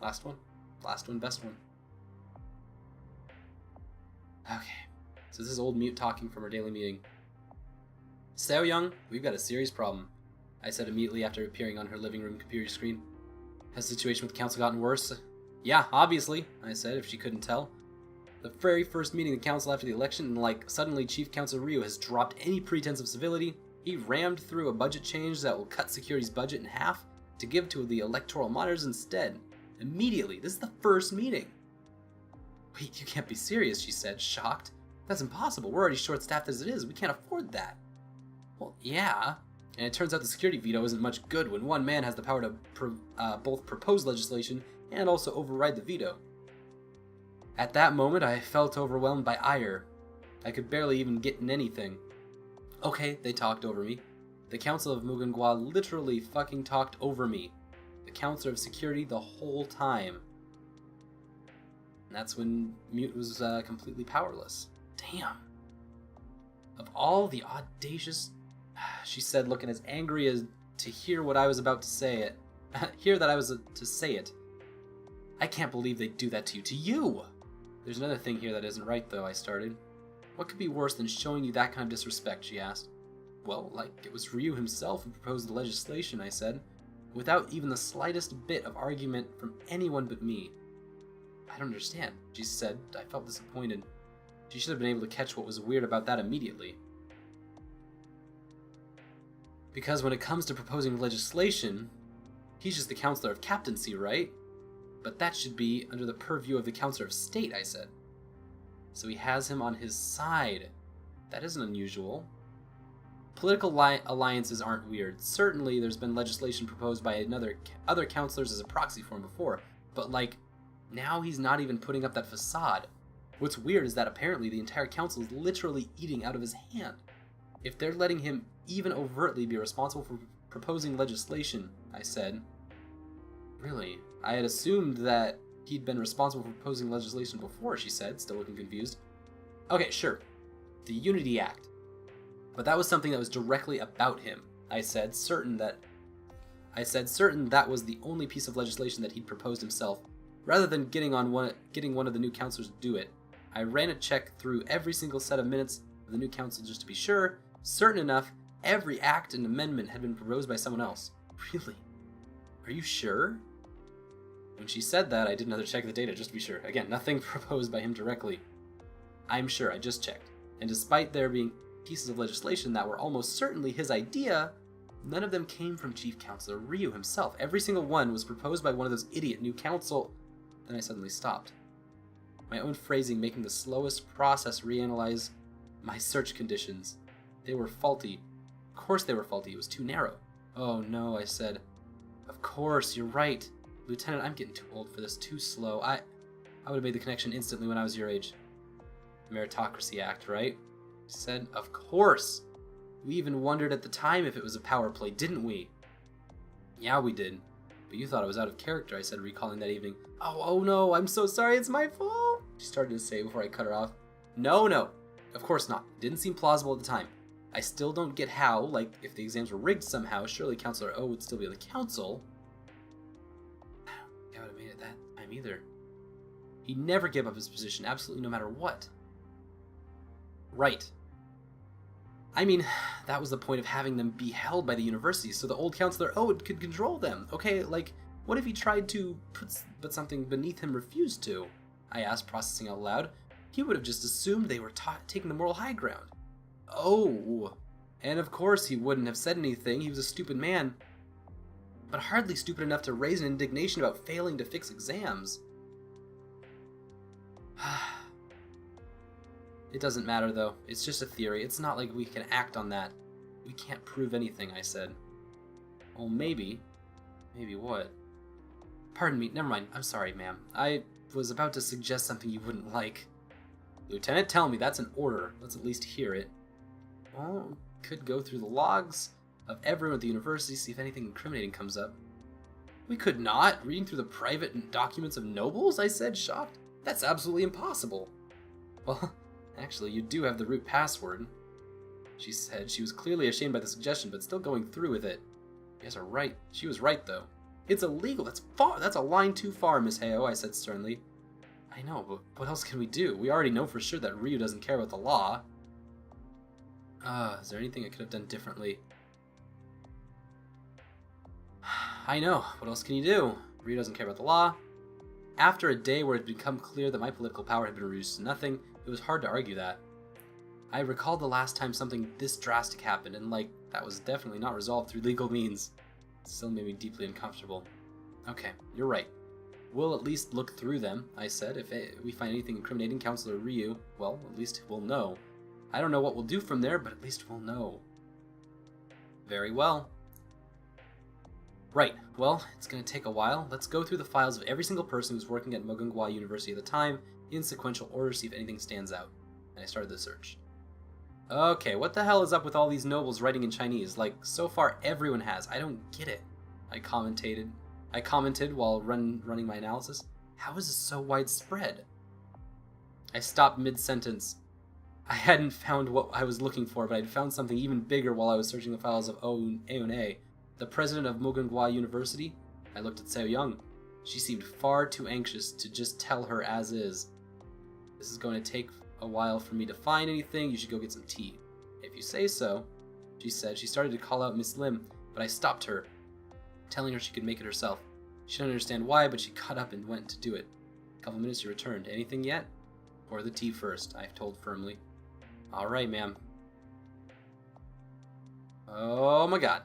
Last one. Last one, best one. Okay. So this is old Mute talking from our daily meeting. Seo Young, we've got a serious problem, I said immediately after appearing on her living room computer screen. Has the situation with the council gotten worse? Yeah, obviously, I said, if she couldn't tell. The very first meeting of the council after the election, and suddenly Chief Counsel Ryu has dropped any pretense of civility. He rammed through a budget change that will cut security's budget in half to give to the electoral monitors instead. Immediately. This is the first meeting. Wait, you can't be serious, she said, shocked. That's impossible. We're already short-staffed as it is. We can't afford that. Well, yeah. And it turns out the security veto isn't much good when one man has the power to both propose legislation and also override the veto. At that moment, I felt overwhelmed by ire. I could barely even get in anything. Okay, they talked over me. The Council of Mugangwa literally fucking talked over me. The Council of Security the whole time. And that's when Mute was completely powerless. Damn. Of all the audacious... She said, looking as angry as to hear what I was about to say it. Hear that I was to say it. I can't believe they'd do that to you. To you! There's another thing here that isn't right, though, I started. What could be worse than showing you that kind of disrespect, she asked. Well, it was Ryu himself who proposed the legislation, I said, without even the slightest bit of argument from anyone but me. I don't understand, she said. I felt disappointed. She should have been able to catch what was weird about that immediately. Because when it comes to proposing legislation, he's just the Counselor of Captaincy, right? But that should be under the purview of the Counselor of State, I said. So he has him on his side. That isn't unusual. Political alliances aren't weird. Certainly there's been legislation proposed by other counselors as a proxy for him before, but now he's not even putting up that facade. What's weird is that apparently the entire council is literally eating out of his hand. If they're letting him even overtly be responsible for proposing legislation, I said. Really? I had assumed that he'd been responsible for proposing legislation before, she said, still looking confused. Okay, sure. The Unity Act. But that was something that was directly about him. I said certain that was the only piece of legislation that he'd proposed himself, rather than getting one of the new councilors to do it. I ran a check through every single set of minutes of the new council just to be sure. Certain enough, every act and amendment had been proposed by someone else. Really? Are you sure? When she said that, I did another check of the data just to be sure. Again, nothing proposed by him directly. I'm sure, I just checked. And despite there being pieces of legislation that were almost certainly his idea, none of them came from Chief Counselor Ryu himself. Every single one was proposed by one of those idiot new council... Then I suddenly stopped. My own phrasing making the slowest process reanalyze my search conditions. They were faulty. Of course they were faulty, it was too narrow. Oh no, I said. Of course, you're right. Lieutenant, I'm getting too old for this, too slow. I would have made the connection instantly when I was your age. Meritocracy Act, right? He said, of course. We even wondered at the time if it was a power play, didn't we? Yeah, we did. But you thought it was out of character, I said, recalling that evening. Oh no, I'm so sorry, it's my fault, she started to say before I cut her off. No, of course not. It didn't seem plausible at the time. I still don't get how, if the exams were rigged somehow, surely Counselor O would still be on the council. I don't think I would have made it that time either. He never gave up his position, absolutely no matter what. Right. I mean, that was the point of having them be held by the university, so the old Counselor O could control them. Okay, what if he tried to but something beneath him refused to? I asked, processing out loud. He would have just assumed they were taking the moral high ground. Oh, and of course he wouldn't have said anything, he was a stupid man. But hardly stupid enough to raise an indignation about failing to fix exams. It doesn't matter, though. It's just a theory. It's not like we can act on that. We can't prove anything, I said. Well, maybe. Maybe what? Pardon me. Never mind. I'm sorry, ma'am. I was about to suggest something you wouldn't like. Lieutenant, tell me. That's an order. Let's at least hear it. Well, could go through the logs of everyone at the university, see if anything incriminating comes up. We could not. Reading through the private documents of nobles, I said, shocked. That's absolutely impossible. Well... Actually, you do have the root password, she said. She was clearly ashamed by the suggestion, but still going through with it. You guys are right. She was right, though. It's illegal. That's far. That's a line too far, Miss Heo, I said sternly. I know, but what else can we do? We already know for sure that Ryu doesn't care about the law. Is there anything I could have done differently? I know. What else can you do? Ryu doesn't care about the law. After a day where it had become clear that my political power had been reduced to nothing, it was hard to argue that. I recalled the last time something this drastic happened, and that was definitely not resolved through legal means. It still made me deeply uncomfortable. Okay, you're right. We'll at least look through them, I said. If we find anything incriminating Counselor Ryu, well, at least we'll know. I don't know what we'll do from there, but at least we'll know. Very well. Right, well, it's going to take a while. Let's go through the files of every single person who was working at Mugunghwa University at the time, in sequential order, see if anything stands out. And I started the search. Okay, what the hell is up with all these nobles writing in Chinese? So far everyone has. I don't get it. I commented while running my analysis. How is this so widespread? I stopped mid-sentence. I hadn't found what I was looking for, but I'd found something even bigger while I was searching the files of Aone, the president of Mugunghwa University. I looked at Seo Young. She seemed far too anxious to just tell her as is. This is going to take a while for me to find anything. You should go get some tea. If you say so, she said. She started to call out Miss Lim, but I stopped her, telling her she could make it herself. She didn't understand why, but she got up and went to do it. A couple minutes, she returned. Anything yet? Pour the tea first, I told firmly. All right, ma'am. Oh my god.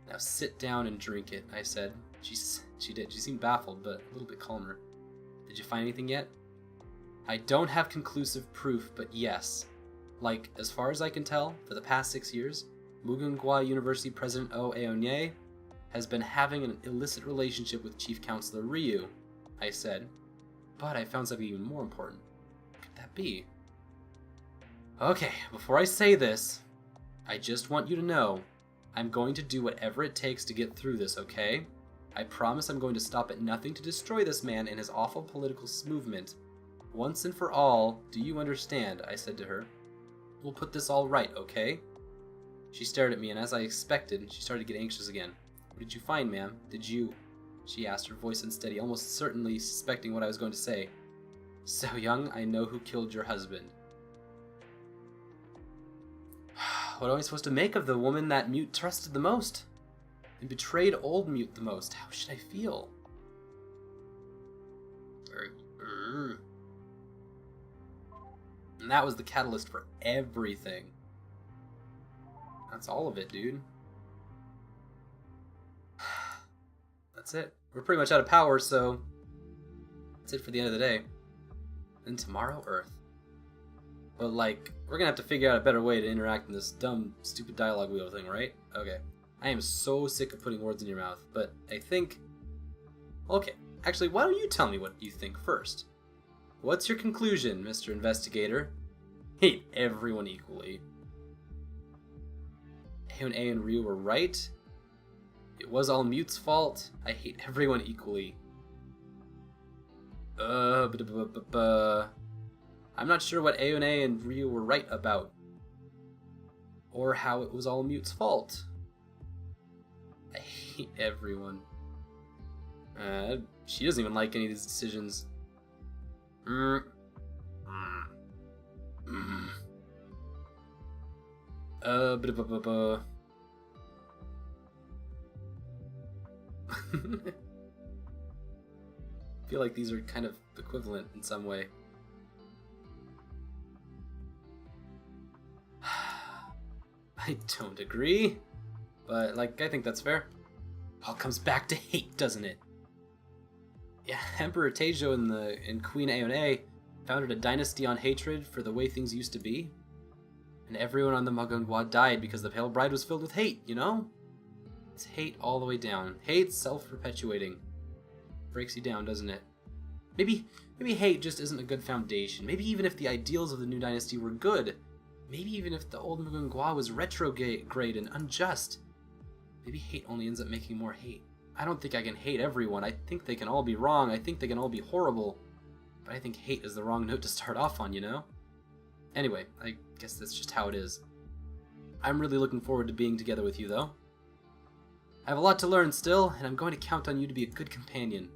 Now sit down and drink it, I said. She did. She seemed baffled, but a little bit calmer. Did you find anything yet? I don't have conclusive proof, but yes. As far as I can tell, for the past 6 years, Mugunghwa University President Aone has been having an illicit relationship with Chief Counselor Ryu, I said. But I found something even more important. What could that be? Okay, before I say this, I just want you to know I'm going to do whatever it takes to get through this, okay? I promise I'm going to stop at nothing to destroy this man and his awful political movement. Once and for all, do you understand? I said to her. We'll put this all right, okay? She stared at me, and as I expected, she started to get anxious again. What did you find, ma'am? Did you... She asked, her voice unsteady, almost certainly suspecting what I was going to say. So Young, I know who killed your husband. What am I supposed to make of the woman that Mute trusted the most? And betrayed old Mute the most? How should I feel? And that was the catalyst for everything. That's all of it, dude. That's it. We're pretty much out of power, so that's it for the end of the day. Then tomorrow, Earth. But we're gonna have to figure out a better way to interact in this dumb, stupid dialogue wheel thing, right? Okay. I am so sick of putting words in your mouth, but I think... Okay, actually, why don't you tell me what you think first? What's your conclusion, Mr. Investigator? Hate everyone equally. Aone and Ryu were right. It was all Mute's fault. I hate everyone equally. I'm not sure what Aone and Ryu were right about. Or how it was all Mute's fault. I hate everyone. She doesn't even like any of these decisions. I feel like these are kind of equivalent in some way. I don't agree, but I think that's fair. All comes back to hate, doesn't it? Yeah, Emperor Teijo and Queen Aone founded a dynasty on hatred for the way things used to be. And everyone on the Mugunghwa died because the Pale Bride was filled with hate, you know? It's hate all the way down. Hate self-perpetuating. Breaks you down, doesn't it? Maybe hate just isn't a good foundation. Maybe even if the ideals of the new dynasty were good. Maybe even if the old Mugunghwa was retrograde and unjust. Maybe hate only ends up making more hate. I don't think I can hate everyone. I think they can all be wrong. I think they can all be horrible. But I think hate is the wrong note to start off on, you know? Anyway, I guess that's just how it is. I'm really looking forward to being together with you, though. I have a lot to learn still, and I'm going to count on you to be a good companion.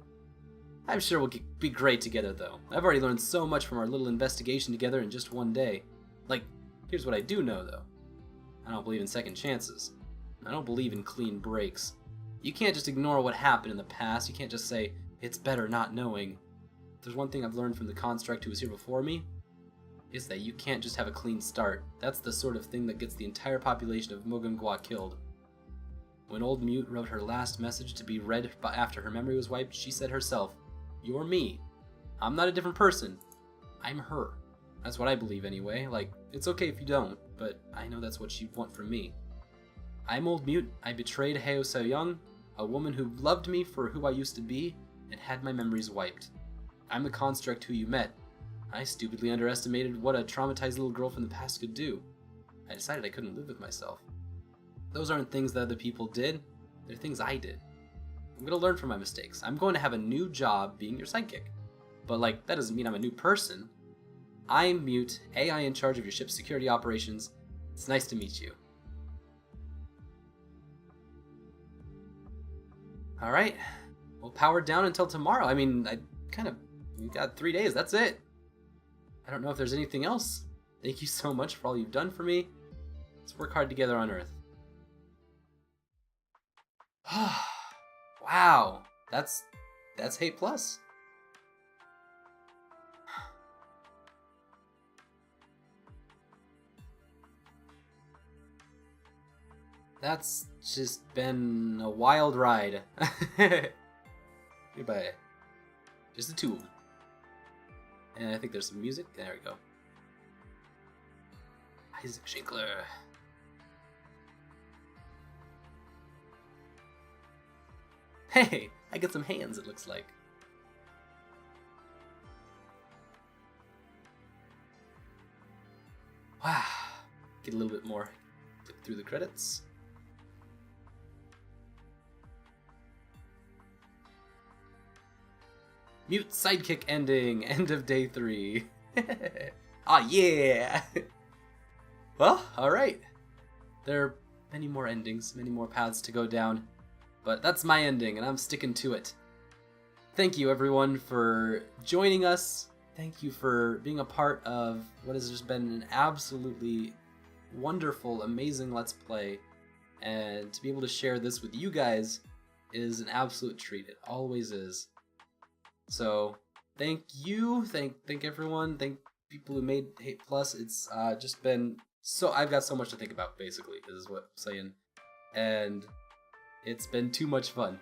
I'm sure we'll be great together, though. I've already learned so much from our little investigation together in just one day. Like, here's what I do know, though. I don't believe in second chances. I don't believe in clean breaks. You can't just ignore what happened in the past. You can't just say, it's better not knowing. If there's one thing I've learned from the construct who was here before me, is that you can't just have a clean start. That's the sort of thing that gets the entire population of Muganghwa killed. When Old Mute wrote her last message to be read after her memory was wiped, she said herself, "You're me. I'm not a different person. I'm her." That's what I believe anyway. Like, it's okay if you don't, but I know that's what she'd want from me. I'm Old Mute. I betrayed Heo Se-young, a woman who loved me for who I used to be, and had my memories wiped. I'm the construct who you met. I stupidly underestimated what a traumatized little girl from the past could do. I decided I couldn't live with myself. Those aren't things that other people did. They're things I did. I'm going to learn from my mistakes. I'm going to have a new job being your sidekick. But, like, that doesn't mean I'm a new person. I'm Mute, AI in charge of your ship's security operations. It's nice to meet you. Alright. We'll power down until tomorrow. I mean, we've got 3 days. That's it. I don't know if there's anything else. Thank you so much for all you've done for me. Let's work hard together on Earth. Wow. That's Hate Plus. That's just been a wild ride. Goodbye. Just a tool. And I think there's some music. There we go. Isaac Shinkler. Hey, I got some hands, it looks like. Wow. Get a little bit more. Flip through the credits. Mute sidekick ending. End of day 3. Ah, yeah! Well, alright. There are many more endings, many more paths to go down. But that's my ending, and I'm sticking to it. Thank you, everyone, for joining us. Thank you for being a part of what has just been an absolutely wonderful, amazing Let's Play. And to be able to share this with you guys is an absolute treat. It always is. So, thank you. Thank everyone. Thank people who made Hate Plus. It's just been so... I've got so much to think about, basically, is what I'm saying. And it's been too much fun.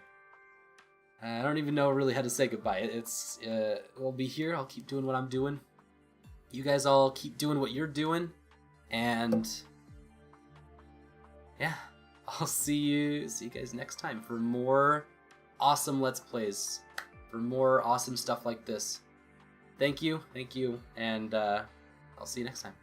I don't even know really how to say goodbye. We'll be here. I'll keep doing what I'm doing. You guys all keep doing what you're doing. And yeah, I'll see you guys next time for more awesome Let's Plays. For more awesome stuff like this. Thank you, and I'll see you next time.